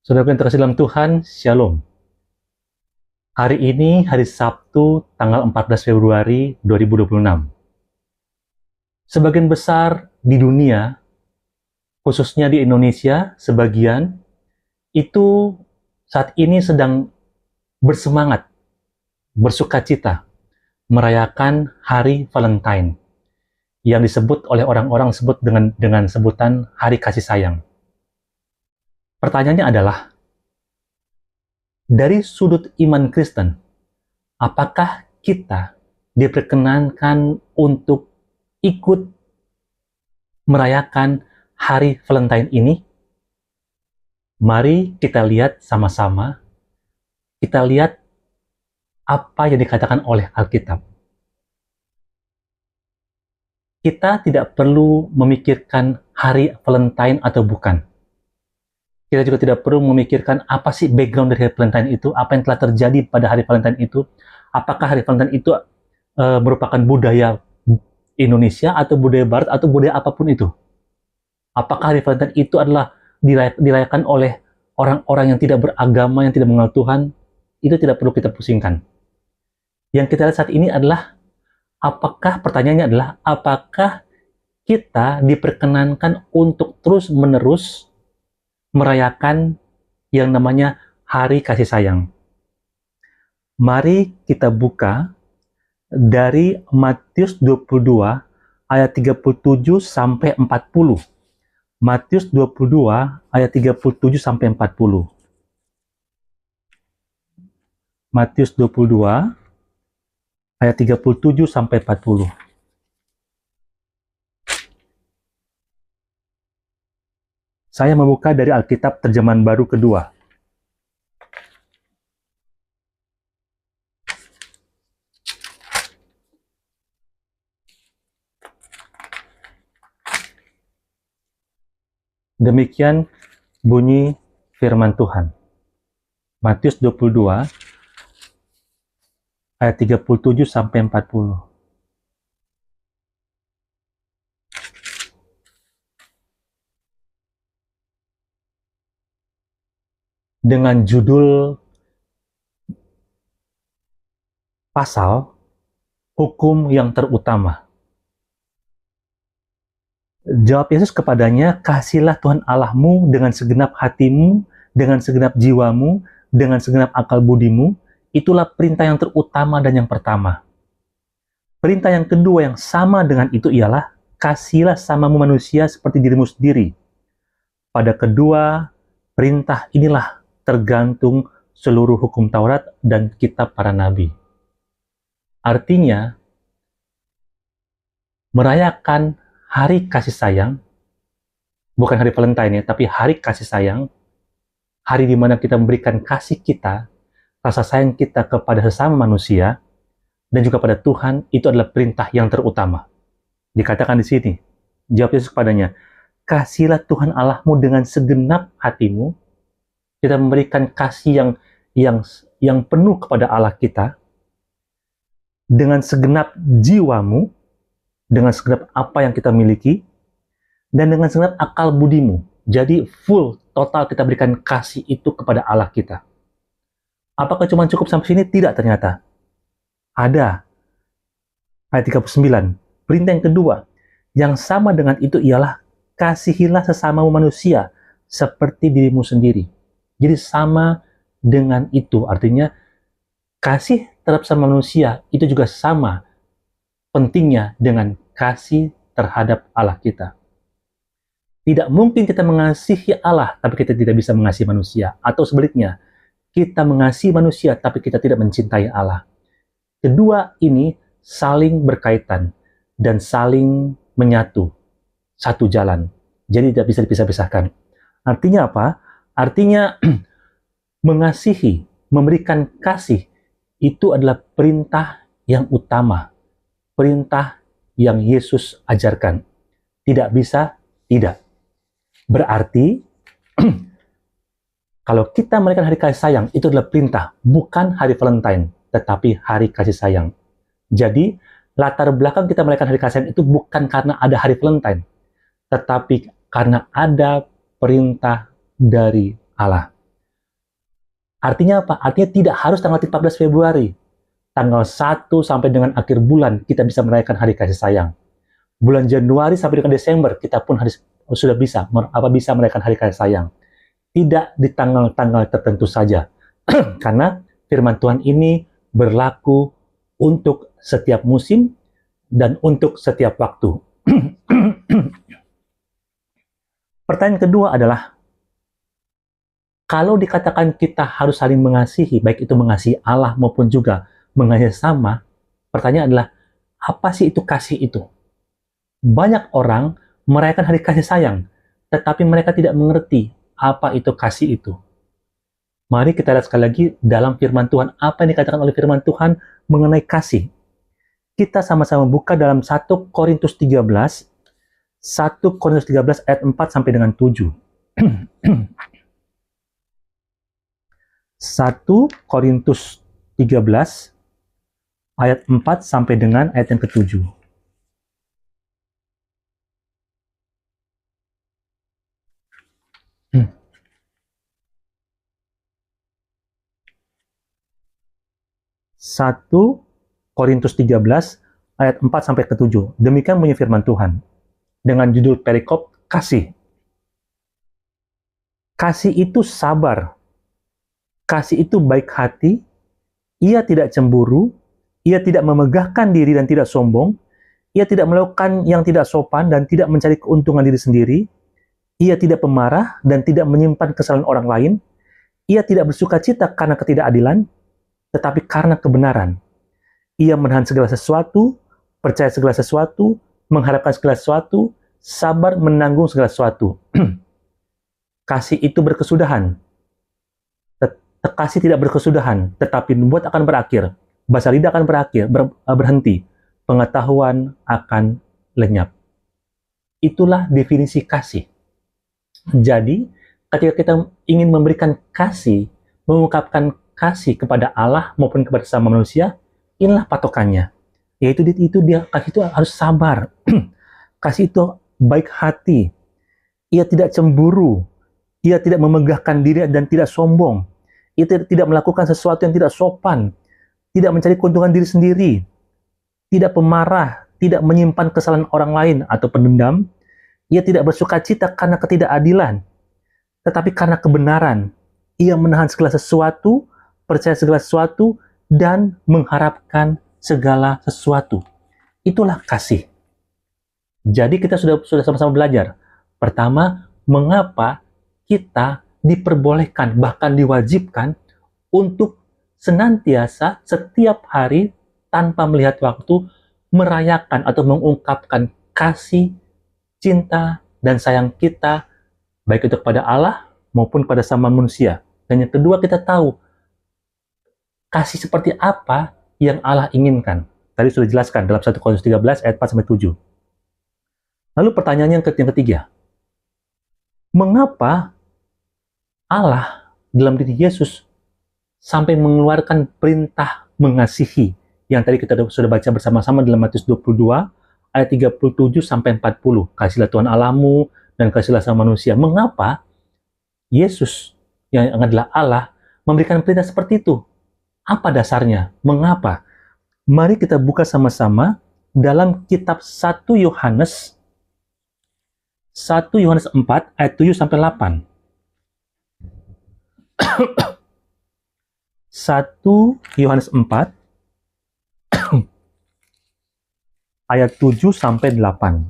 Saudara yang terkasih dalam Tuhan, Shalom. Hari ini hari Sabtu tanggal 14 Februari 2026. Sebagian besar di dunia, khususnya di Indonesia, sebagian itu saat ini sedang bersemangat, bersukacita merayakan Hari Valentine yang disebut oleh orang-orang sebut dengan sebutan Hari Kasih Sayang. Pertanyaannya adalah, dari sudut iman Kristen, apakah kita diperkenankan untuk ikut merayakan Hari Valentine ini? Mari kita lihat sama-sama, kita lihat apa yang dikatakan oleh Alkitab. Kita tidak perlu memikirkan hari Valentine atau bukan. Kita juga tidak perlu memikirkan apa sih background dari hari Valentine itu, apa yang telah terjadi pada hari Valentine itu, apakah hari Valentine itu merupakan budaya Indonesia atau budaya Barat atau budaya apapun itu. Apakah hari Valentine itu adalah dirayakan oleh orang-orang yang tidak beragama, yang tidak mengenal Tuhan, itu tidak perlu kita pusingkan. Yang kita lihat saat ini adalah, pertanyaannya adalah, apakah kita diperkenankan untuk terus-menerus merayakan yang namanya Hari Kasih Sayang. Mari kita buka dari Matius 22 ayat 37 sampai 40. Matius 22 ayat 37 sampai 40. Matius 22 ayat 37 sampai 40. Saya membuka dari Alkitab Terjemahan Baru Kedua. Demikian bunyi firman Tuhan. Matius 22 ayat 37 sampai 40. Dengan judul pasal hukum yang terutama. Jawab Yesus kepadanya, "Kasihilah Tuhan Allahmu dengan segenap hatimu, dengan segenap jiwamu, dengan segenap akal budimu." Itulah perintah yang terutama dan yang pertama. Perintah yang kedua yang sama dengan itu ialah, "Kasihilah samamu manusia seperti dirimu sendiri." Pada kedua perintah inilah tergantung seluruh hukum Taurat dan kitab para nabi. Artinya, merayakan Hari Kasih Sayang, bukan Hari Valentine ya, tapi Hari Kasih Sayang, hari di mana kita memberikan kasih kita, rasa sayang kita kepada sesama manusia, dan juga pada Tuhan, itu adalah perintah yang terutama. Dikatakan di sini, jawab Yesus kepadanya, "Kasihilah Tuhan Allahmu dengan segenap hatimu." Kita memberikan kasih yang penuh kepada Allah kita, dengan segenap jiwamu, dengan segenap apa yang kita miliki, dan dengan segenap akal budimu. Jadi full, total kita berikan kasih itu kepada Allah kita. Apakah cuma cukup sampai sini? Tidak ternyata. Ada. Ayat 39. Perintah yang kedua, yang sama dengan itu ialah, "Kasihilah sesamamu manusia seperti dirimu sendiri." Jadi sama dengan itu, artinya kasih terhadap sama manusia itu juga sama pentingnya dengan kasih terhadap Allah kita. Tidak mungkin kita mengasihi Allah, tapi kita tidak bisa mengasihi manusia. Atau sebaliknya, kita mengasihi manusia, tapi kita tidak mencintai Allah. Kedua ini saling berkaitan dan saling menyatu. Satu jalan. Jadi tidak bisa dipisah-pisahkan. Artinya apa? Artinya mengasihi, memberikan kasih, itu adalah perintah yang utama. Perintah yang Yesus ajarkan. Tidak bisa, tidak. Berarti, kalau kita merayakan Hari Kasih Sayang, itu adalah perintah, bukan Hari Valentine, tetapi Hari Kasih Sayang. Jadi, latar belakang kita merayakan Hari Kasih Sayang itu bukan karena ada Hari Valentine, tetapi karena ada perintah dari Allah. Artinya apa? Artinya tidak harus tanggal 14 Februari. Tanggal 1 sampai dengan akhir bulan kita bisa merayakan hari kasih sayang. Bulan Januari sampai dengan Desember kita pun sudah bisa merayakan hari kasih sayang. Tidak di tanggal-tanggal tertentu saja. Karena firman Tuhan ini berlaku untuk setiap musim dan untuk setiap waktu. Pertanyaan kedua adalah, kalau dikatakan kita harus saling mengasihi, baik itu mengasihi Allah maupun juga mengasihi sesama, pertanyaan adalah, apa sih itu kasih itu? Banyak orang merayakan hari kasih sayang, tetapi mereka tidak mengerti apa itu kasih itu. Mari kita lihat sekali lagi dalam firman Tuhan, apa yang dikatakan oleh firman Tuhan mengenai kasih. Kita sama-sama buka dalam 1 Korintus 13, 1 Korintus 13 ayat 4 sampai dengan 7. 1 Korintus 13 ayat 4 sampai dengan ayat yang ke-7. Satu Korintus 13 ayat 4 sampai ke-7. Demikian bunyi firman Tuhan dengan judul perikop kasih. Kasih itu sabar. Kasih itu baik hati. Ia tidak cemburu. Ia tidak memegahkan diri dan tidak sombong. Ia tidak melakukan yang tidak sopan dan tidak mencari keuntungan diri sendiri. Ia tidak pemarah dan tidak menyimpan kesalahan orang lain. Ia tidak bersuka cita karena ketidakadilan, tetapi karena kebenaran. Ia menahan segala sesuatu, percaya segala sesuatu, mengharapkan segala sesuatu, sabar menanggung segala sesuatu. Kasih itu berkesudahan. Kasih tidak berkesudahan, tetapi nubuat akan berakhir. Bahasa lidah akan berhenti. Pengetahuan akan lenyap. Itulah definisi kasih. Jadi, ketika kita ingin memberikan kasih, mengungkapkan kasih kepada Allah maupun kepada sesama manusia, inilah patokannya. Yaitu kasih itu harus sabar. Kasih itu baik hati. Ia tidak cemburu. Ia tidak memegahkan diri dan tidak sombong. Ia tidak melakukan sesuatu yang tidak sopan. Tidak mencari keuntungan diri sendiri. Tidak pemarah. Tidak menyimpan kesalahan orang lain atau pendendam. Ia tidak bersuka cita karena ketidakadilan. Tetapi karena kebenaran. Ia menahan segala sesuatu, percaya segala sesuatu, dan mengharapkan segala sesuatu. Itulah kasih. Jadi kita sudah sama-sama belajar. Pertama, mengapa kita diperbolehkan, bahkan diwajibkan untuk senantiasa setiap hari tanpa melihat waktu merayakan atau mengungkapkan kasih, cinta, dan sayang kita baik itu kepada Allah maupun pada sama manusia. Dan yang kedua, kita tahu kasih seperti apa yang Allah inginkan. Tadi sudah dijelaskan dalam 1 Korintus 13 ayat 4-7. Lalu pertanyaan yang ketiga, mengapa Allah dalam diri Yesus sampai mengeluarkan perintah mengasihi yang tadi kita sudah baca bersama-sama dalam Matius 22 ayat 37 sampai 40. Kasihlah Tuhan Allahmu dan kasihlah sama manusia. Mengapa Yesus yang adalah Allah memberikan perintah seperti itu? Apa dasarnya? Mengapa? Mari kita buka sama-sama dalam kitab 1 Yohanes 4 ayat 7 sampai 8. 1 Yohanes 4 ayat 7 sampai 8.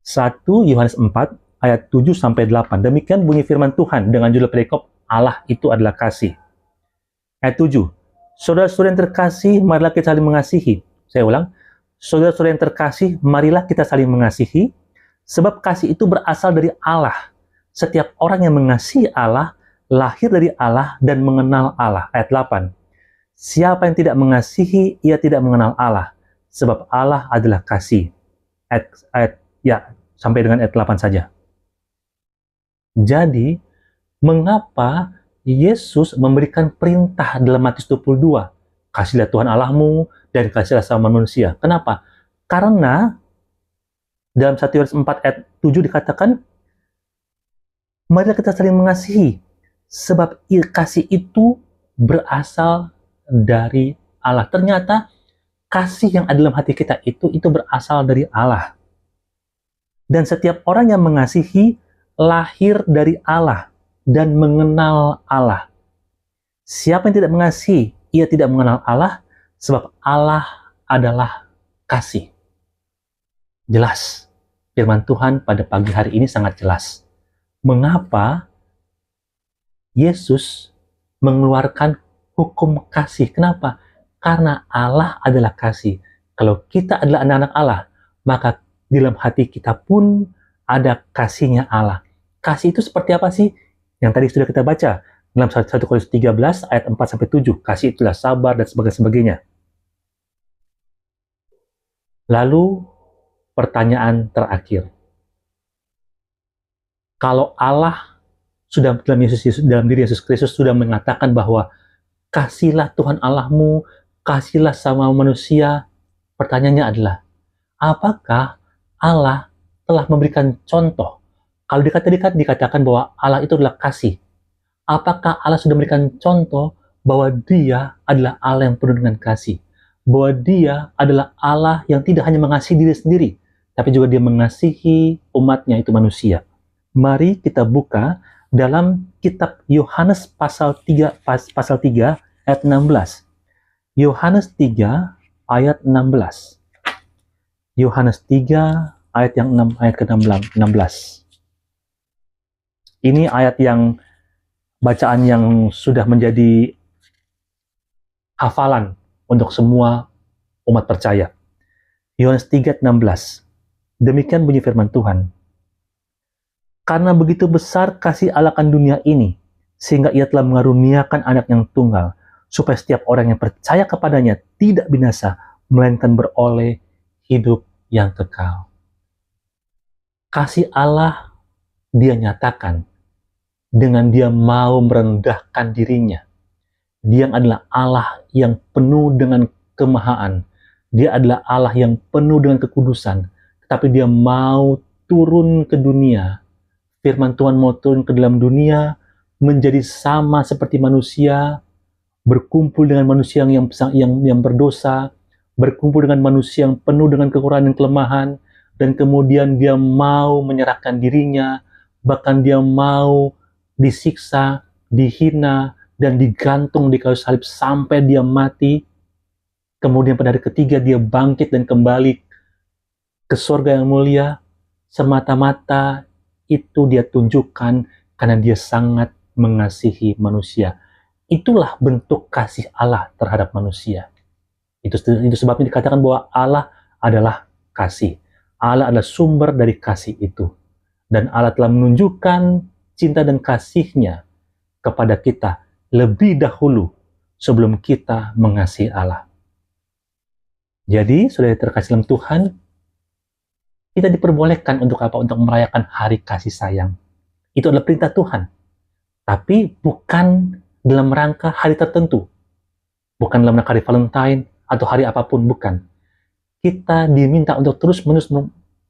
1 Yohanes 4 ayat 7 sampai 8. Demikian bunyi firman Tuhan dengan judul perikop Allah itu adalah kasih. Ayat 7. Saudara-saudara yang terkasih, marilah kita saling mengasihi. Saya ulang. Saudara-saudara yang terkasih, marilah kita saling mengasihi, sebab kasih itu berasal dari Allah. Setiap orang yang mengasihi Allah, lahir dari Allah dan mengenal Allah. Ayat 8. Siapa yang tidak mengasihi, ia tidak mengenal Allah, sebab Allah adalah kasih. Sampai dengan ayat 8 saja. Jadi, mengapa Yesus memberikan perintah dalam Matius 22? Kasihlah Tuhan Allahmu dan kasihlah sama manusia. Kenapa? Karena dalam 1 Yohanes 4 ayat 7 dikatakan, marilah kita saling mengasihi. Sebab kasih itu berasal dari Allah. Ternyata kasih yang ada dalam hati kita itu berasal dari Allah. Dan setiap orang yang mengasihi lahir dari Allah dan mengenal Allah. Siapa yang tidak mengasihi, ia tidak mengenal Allah, sebab Allah adalah kasih. Jelas, firman Tuhan pada pagi hari ini sangat jelas. Mengapa Yesus mengeluarkan hukum kasih? Kenapa? Karena Allah adalah kasih. Kalau kita adalah anak-anak Allah, maka di dalam hati kita pun ada kasihnya Allah. Kasih itu seperti apa sih? Yang tadi sudah kita baca dalam 1 Korintus 13 ayat 4-7. Kasih itulah sabar dan sebagainya. Lalu pertanyaan terakhir. Kalau Allah sudah dalam diri Yesus Kristus sudah mengatakan bahwa kasihlah Tuhan Allahmu, kasihlah sama manusia, pertanyaannya adalah, apakah Allah telah memberikan contoh? Kalau dikatakan bahwa Allah itu adalah kasih, apakah Allah sudah memberikan contoh bahwa Dia adalah Allah yang penuh dengan kasih? Bahwa Dia adalah Allah yang tidak hanya mengasihi diri sendiri, tapi juga Dia mengasihi umatnya, itu manusia. Mari kita buka dalam kitab Yohanes pasal 3 ayat 16. Yohanes 3 ayat 16. Yohanes 3 ayat yang 6 ayat ke-16. Ini ayat yang bacaan yang sudah menjadi hafalan untuk semua umat percaya. Yohanes 3 ayat 16. Demikian bunyi firman Tuhan. Karena begitu besar kasih Allah akan dunia ini, sehingga Ia telah mengaruniakan anak yang tunggal, supaya setiap orang yang percaya kepadanya tidak binasa, melainkan beroleh hidup yang kekal. Kasih Allah Dia nyatakan dengan Dia mau merendahkan dirinya. Dia adalah Allah yang penuh dengan kemahaan. Dia adalah Allah yang penuh dengan kekudusan. Tetapi Dia mau turun ke dunia. Firman Tuhan mau turun ke dalam dunia, menjadi sama seperti manusia, berkumpul dengan manusia yang berdosa, berkumpul dengan manusia yang penuh dengan kekurangan dan kelemahan, dan kemudian Dia mau menyerahkan dirinya, bahkan Dia mau disiksa, dihina, dan digantung di kayu salib sampai Dia mati. Kemudian pada hari ketiga Dia bangkit dan kembali ke surga yang mulia, semata-mata itu Dia tunjukkan karena Dia sangat mengasihi manusia. Itulah bentuk kasih Allah terhadap manusia. Itu sebabnya dikatakan bahwa Allah adalah kasih. Allah adalah sumber dari kasih itu. Dan Allah telah menunjukkan cinta dan kasih-Nya kepada kita lebih dahulu sebelum kita mengasihi Allah. Jadi, saudara terkasih dalam Tuhan, kita diperbolehkan untuk apa? Untuk merayakan hari kasih sayang. Itu adalah perintah Tuhan. Tapi bukan dalam rangka hari tertentu. Bukan dalam rangka hari Valentine atau hari apapun, bukan. Kita diminta untuk terus-menerus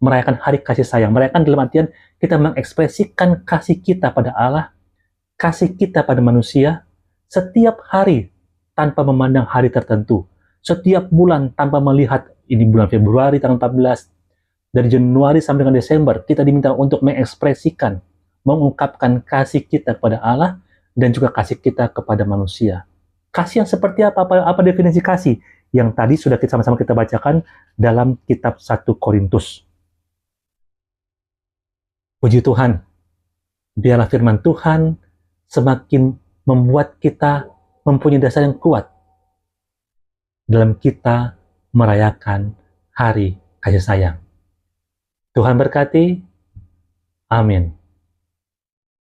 merayakan hari kasih sayang. Merayakan dalam artian kita mengekspresikan kasih kita pada Allah, kasih kita pada manusia, setiap hari tanpa memandang hari tertentu. Setiap bulan tanpa melihat ini bulan Februari tanggal 14, dari Januari sampai dengan Desember, kita diminta untuk mengekspresikan, mengungkapkan kasih kita kepada Allah dan juga kasih kita kepada manusia. Kasih yang seperti apa? Apa definisi kasih? Yang tadi sudah sama-sama kita bacakan dalam kitab 1 Korintus. Puji Tuhan, biarlah firman Tuhan semakin membuat kita mempunyai dasar yang kuat dalam kita merayakan hari kasih sayang. Tuhan berkati. Amin.